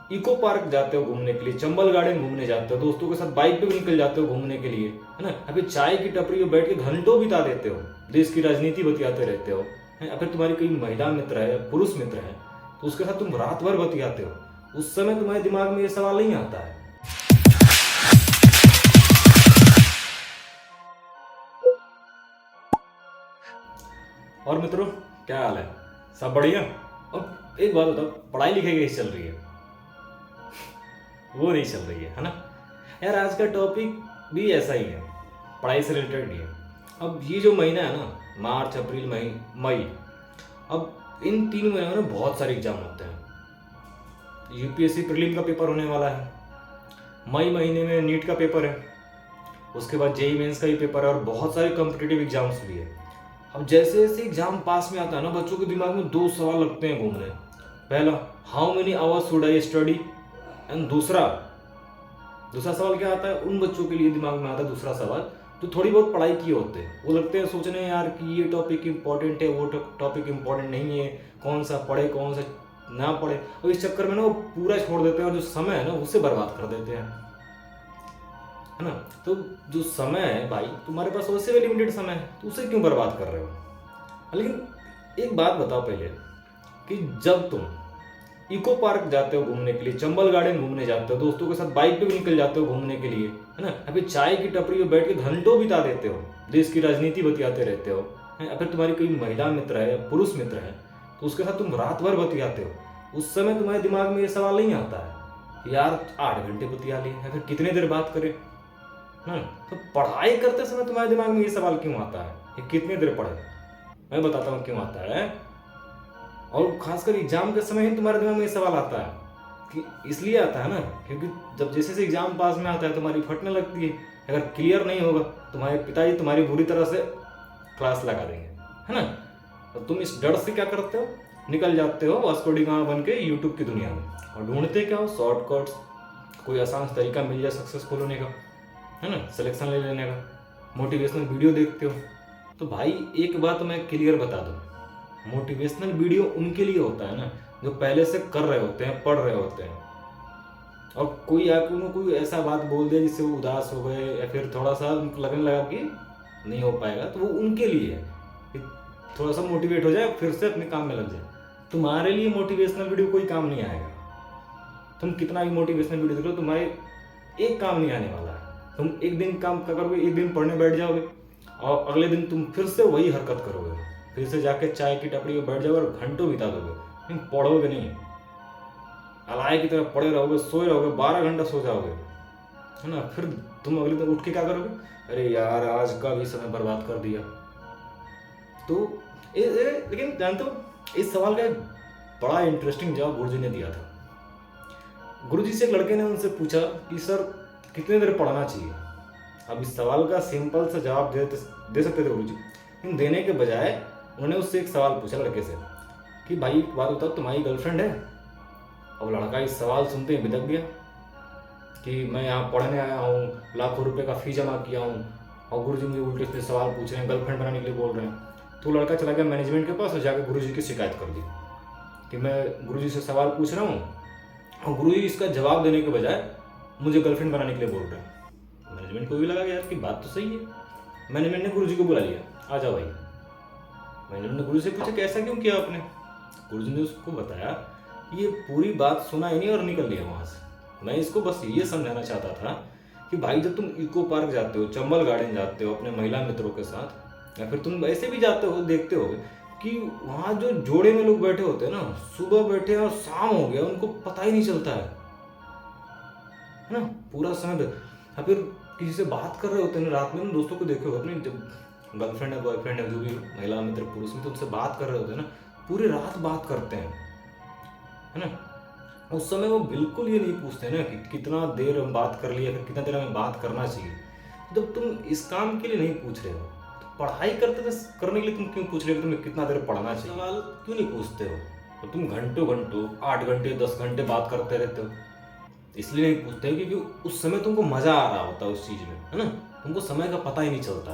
Eco park जाते हो घूमने के लिए, चंबल गार्डन घूमने जाते हो, दोस्तों के साथ बाइक पे भी निकल जाते हो घूमने के लिए, है ना, अभी चाय की टपरी में बैठ के घंटों बिता देते हो, देश की राजनीति बतियाते रहते हो, है, फिर तुम्हारी कोई महिला मित्र है, पुरुष मित्र है, तो उसके साथ तुम रात भर बतियाते हो, उस समय तुम्हारे दिमाग में ये सवाल नहीं आता है। और मित्रों, क्या हाल है? सब बढ़िया? और एक बात बताओ, पढ़ाई लिखाई कैसी चल रही है? वो नहीं चल रही है ना यार। आज का टॉपिक भी ऐसा ही है, पढ़ाई से रिलेटेड ही है। अब ये जो महीना है ना, मार्च अप्रैल मई मई, अब इन 3 महीनों में बहुत सारे एग्जाम होते हैं। यूपीएससी प्रीलिम का पेपर होने वाला है, मई महीने में नीट का पेपर है, उसके बाद जेई मेंस का भी पेपर है, और बहुत सारे कॉम्पिटिटिव एग्जाम्स भी है। अब जैसे जैसे एग्जाम पास में आता है ना, बच्चों के दिमाग में 2 सवाल लगते हैं घूमने। पहला, how many hours should I study, and दूसरा सवाल क्या आता है उन बच्चों के लिए दिमाग में आता है, दूसरा सवाल तो थोड़ी बहुत पढ़ाई किए होते हैं, वो लगते हैं सोचने यार कि ये टॉपिक इंपॉर्टेंट है, वो टॉपिक इंपॉर्टेंट नहीं है, कौन सा पढ़े कौन सा ना पढ़े, और इस चक्कर में ना वो पूरा छोड़ देते हैं और जो समय है ना उससे बर्बाद कर देते हैं, है ना। तो जो समय है भाई, तुम्हारे पास वैसे भी लिमिटेड समय है, तो उसे क्यों बर्बाद कर रहे हो? लेकिन एक बात बताओ पहले, कि जब तुम इको पार्क जाते हो घूमने के लिए, चंबल गार्डन घूमने जाते हो, दोस्तों के साथ बाइक पे भी निकल जाते हो घूमने के लिए, है ना, अभी चाय की टपरी में बैठ के घंटों बिता देते हो, देश की राजनीति बतियाते रहते हो, है, फिर तुम्हारी कोई महिला मित्र है, पुरुष मित्र है, तो उसके साथ तुम रात भर बतियाते हो, उस समय तुम्हारे दिमाग में ये सवाल नहीं आता है कि यार 8 घंटे बतिया लिए, या फिर कितने देर बात करें, है। तो पढ़ाई करते समय तुम्हारे दिमाग में ये सवाल क्यों आता है कि कितने देर पढ़े? मैं बताता हूँ क्यों आता है। और खासकर एग्जाम के समय ही तुम्हारे दिमाग में ये सवाल आता है, कि इसलिए आता है ना क्योंकि जब जैसे जैसे एग्जाम पास में आता है तुम्हारी फटने लगती है, अगर क्लियर नहीं होगा तुम्हारे पिताजी तुम्हारी बुरी तरह से क्लास लगा देंगे, है ना। तो तुम इस डर से क्या करते हो, निकल जाते हो वास्को डी गामा बन के यूट्यूब की दुनिया में, और ढूंढते क्या हो, शॉर्टकट्स, कोई आसान तरीका मिल जाए सक्सेसफुल होने का, है ना, सिलेक्शन ले लेने का, मोटिवेशनल वीडियो देखते हो। तो भाई एक बात मैं क्लियर बता दूं, मोटिवेशनल वीडियो उनके लिए होता है ना जो पहले से कर रहे होते हैं, पढ़ रहे होते हैं, और कोई आके उन्हें कोई ऐसा बात बोल दे जिससे वो उदास हो गए या फिर थोड़ा सा उनको लगने लगा कि नहीं हो पाएगा, तो वो उनके लिए है कि थोड़ा सा मोटिवेट हो जाए, फिर से अपने काम में लग जाए। तुम्हारे लिए मोटिवेशनल वीडियो कोई काम नहीं आएगा। तुम कितना भी मोटिवेशनल वीडियो देख लो, तुम्हारे एक काम नहीं आने वाला है। तुम एक दिन काम करोगे, एक दिन पढ़ने बैठ जाओगे, और अगले दिन तुम फिर से वही हरकत करोगे, फिर से जाके चाय की टपरी में बैठ जाओगे और घंटों बिता दोगे, लेकिन पढ़ोगे नहीं, अलाय की तरह पड़े रहोगे, सोए रहोगे, 12 घंटा सो जाओगे, है ना। फिर तुम अगले दिन उठ के क्या करोगे, अरे यार आज का भी समय बर्बाद कर दिया। तो लेकिन जानते हो, इस सवाल का एक बड़ा इंटरेस्टिंग जवाब गुरुजी ने दिया था। गुरुजी से एक लड़के ने उनसे पूछा कि सर कितने देर पढ़ना चाहिए। अब इस सवाल का सिंपल सा जवाब दे सकते थे गुरुजी, लेकिन देने के बजाय उन्होंने उससे एक सवाल पूछा लड़के से कि भाई एक बात बताओ, तुम्हारी गर्लफ्रेंड है? अब लड़का इस सवाल सुनते ही बिदक गया कि मैं यहाँ पढ़ने आया हूँ, लाखों रुपए का फी जमा किया हूँ, और गुरुजी मुझे उल्टे से सवाल पूछ रहे हैं, गर्लफ्रेंड बनाने के लिए बोल रहे हैं। तो लड़का चला गया मैनेजमेंट के पास और जाकर गुरुजी की शिकायत कर दी कि मैं गुरुजी से सवाल पूछ रहा हूँ और गुरुजी इसका जवाब देने के बजाय मुझे गर्लफ्रेंड बनाने के लिए बोल रहे हैं। मैनेजमेंट को भी लगा यार कि बात तो सही है। मैनेजमेंट ने गुरुजी को बुला लिया, आ जाओ भाई। मैनेजमेंट ने गुरुजी से पूछा कि ऐसा क्यों किया आपने? गुरुजी ने उसको बताया, ये पूरी बात सुना ही नहीं और निकल लिया वहाँ से। मैं इसको बस ये समझाना चाहता था कि भाई जब तुम इको पार्क जाते हो, चंबल गार्डन जाते हो अपने महिला मित्रों के साथ, या फिर तुम ऐसे भी जाते हो, देखते हो कि वहाँ जो जोड़े में लोग बैठे होते हैं ना, सुबह बैठे और शाम हो गया उनको पता ही नहीं चलता है ना, पूरा समय। या फिर किसी से बात कर रहे होते हैं रात में, दोस्तों को देखो अपनी जब गर्लफ्रेंड है, बॉयफ्रेंड है, जो भी महिला मित्र पुरुष मित्र, उनसे बात कर रहे होते हैं ना, पूरी रात बात करते हैं, है ना। उस समय वो बिल्कुल ये नहीं पूछते ना कि कितना देर हम बात कर लिए, फिर कितना देर हमें बात करना चाहिए। जब तुम इस काम के लिए नहीं पूछ रहे हो, तो पढ़ाई करने के लिए तुम क्यों पूछ रहे हो तुम्हें कितना देर पढ़ना चाहिए? सवाल क्यों नहीं पूछते हो? तो तुम घंटों घंटों 8 घंटे 10 घंटे बात करते रहते हो। इसलिए नहीं पूछते क्योंकि उस समय तुमको मजा आ रहा होता है उस चीज में, है ना, तुमको समय का पता ही नहीं चलता।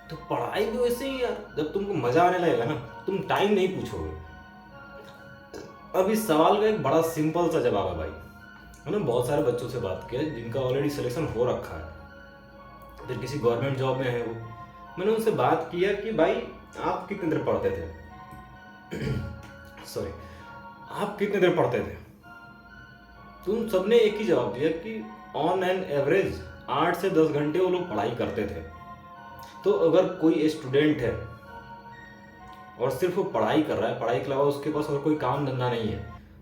तो पढ़ाई भी वैसे ही यार, जब तुमको मजा आने लगेगा ना, तुम टाइम नहीं पूछोगे, अब इस सवाल का एक बड़ा सिंपल सा जवाब है भाई। मैंने बहुत सारे बच्चों से बात किया जिनका ऑलरेडी सिलेक्शन हो रखा है, फिर किसी गवर्नमेंट जॉब में है वो। मैंने उनसे बात किया कि भाई आप कितने देर पढ़ते थे सॉरी, आप कितने देर पढ़ते थे? तो उन सबने एक ही जवाब दिया कि ऑन एन एवरेज 8 से 10 घंटे वो लोग पढ़ाई करते थे। तो अगर कोई स्टूडेंट है और सिर्फ वो पढ़ाई कर रहा है, पढ़ाई के अलावा उसके पास और कोई काम धंधा नहीं है,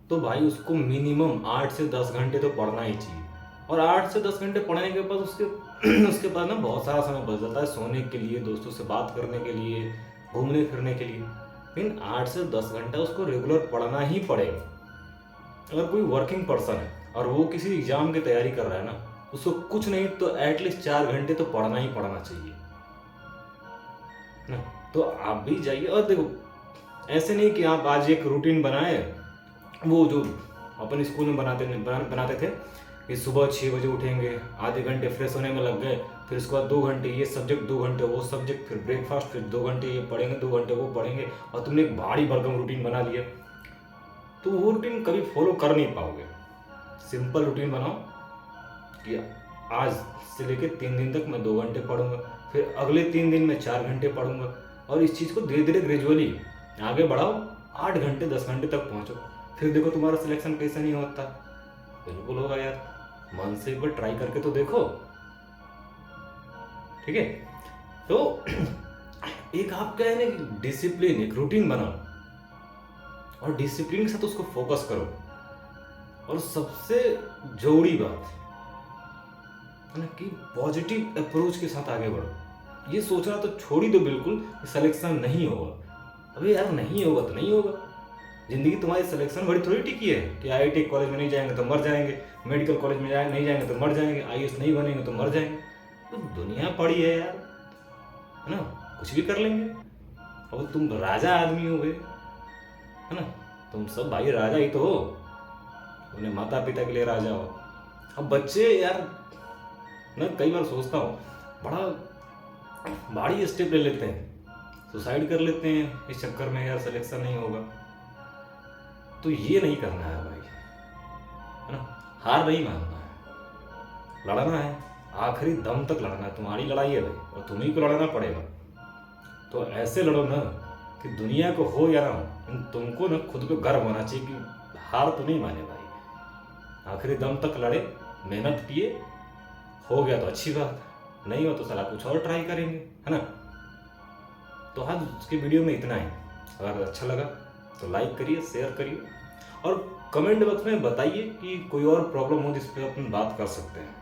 तो भाई उसको मिनिमम 8 से 10 घंटे तो पढ़ना ही चाहिए। और 8 से 10 घंटे पढ़ने के बाद उसके उसके पास ना बहुत सारा समय बच जाता है सोने के लिए, दोस्तों से बात करने के लिए, घूमने फिरने के लिए। लेकिन 8 से 10 घंटा उसको रेगुलर पढ़ना ही पड़ेगा। अगर कोई वर्किंग पर्सन है और वो किसी एग्जाम की तैयारी कर रहा है ना, उसको कुछ नहीं तो एटलीस्ट 4 घंटे तो पढ़ना ही पढ़ना चाहिए ना। तो आप भी जाइए और देखो, ऐसे नहीं कि आप आज एक रूटीन बनाए, वो जो अपन स्कूल में बनाते थे कि सुबह 6 बजे उठेंगे, आधे घंटे फ्रेश होने में लग गए, फिर उसके बाद 2 घंटे ये सब्जेक्ट, 2 घंटे वो सब्जेक्ट, फिर ब्रेकफास्ट, फिर 2 घंटे ये पढ़ेंगे, 2 घंटे वो पढ़ेंगे, और तुमने एक भारी भरकम रूटीन बना लिया, तो वो रूटीन कभी फॉलो कर नहीं पाओगे। सिंपल रूटीन बनाओ कि आज से लेके 3 दिन तक मैं 2 घंटे पढ़ूंगा, फिर अगले 3 दिन में 4 घंटे पढ़ूंगा, और इस चीज़ को धीरे धीरे ग्रेजुअली आगे बढ़ाओ, 8 घंटे 10 घंटे तक पहुंचो। फिर देखो तुम्हारा सिलेक्शन कैसे नहीं होता, बिल्कुल होगा यार। मन से एक बार ट्राई करके तो देखो, ठीक है। तो एक आप क्या है ना, डिसिप्लिन, एक रूटीन बनाओ और डिसिप्लिन के साथ उसको फोकस करो। और सबसे जरूरी बात है ना कि पॉजिटिव अप्रोच के साथ आगे बढ़ो। ये सोचना तो छोड़ ही दो बिल्कुल सिलेक्शन नहीं होगा। अबे यार नहीं होगा तो नहीं होगा। जिंदगी तुम्हारी सिलेक्शन बड़ी थोड़ी टिकी है कि आईआईटी कॉलेज में नहीं जाएंगे तो मर जाएंगे, मेडिकल कॉलेज में नहीं जाएंगे तो मर जाएंगे, आईएएस नहीं बनेंगे तो मर जाएंगे। तो दुनिया पड़ी है यार, है ना, कुछ भी कर लेंगे। अब तुम राजा आदमी हो गए, है ना, तुम सब भाई राजा ही तो हो, अपने माता पिता के लिए राजा हो। अब बच्चे यार, मैं कई बार सोचता हूँ बड़ा भारी स्टेप ले लेते हैं, सुसाइड कर लेते हैं इस चक्कर में यार सिलेक्शन नहीं होगा। तो ये नहीं करना है भाई, है ना, हार नहीं मानना है, लड़ना है, आखिरी दम तक लड़ना है। तुम्हारी लड़ाई है भाई और तुम्ही को लड़ना पड़ेगा। तो ऐसे लड़ो ना कि दुनिया को हो या ना हो, तुमको ना खुद पे गर्व होना चाहिए कि हार तो नहीं माने भाई, आखिरी दम तक लड़े, मेहनत किए, हो गया तो अच्छी बात, नहीं हो तो साला कुछ और ट्राई करेंगे, है ना। तो आज उसके वीडियो में इतना ही। अगर अच्छा लगा तो लाइक करिए, शेयर करिए और कमेंट बॉक्स में बताइए कि कोई और प्रॉब्लम हो जिस पर अपन बात कर सकते हैं।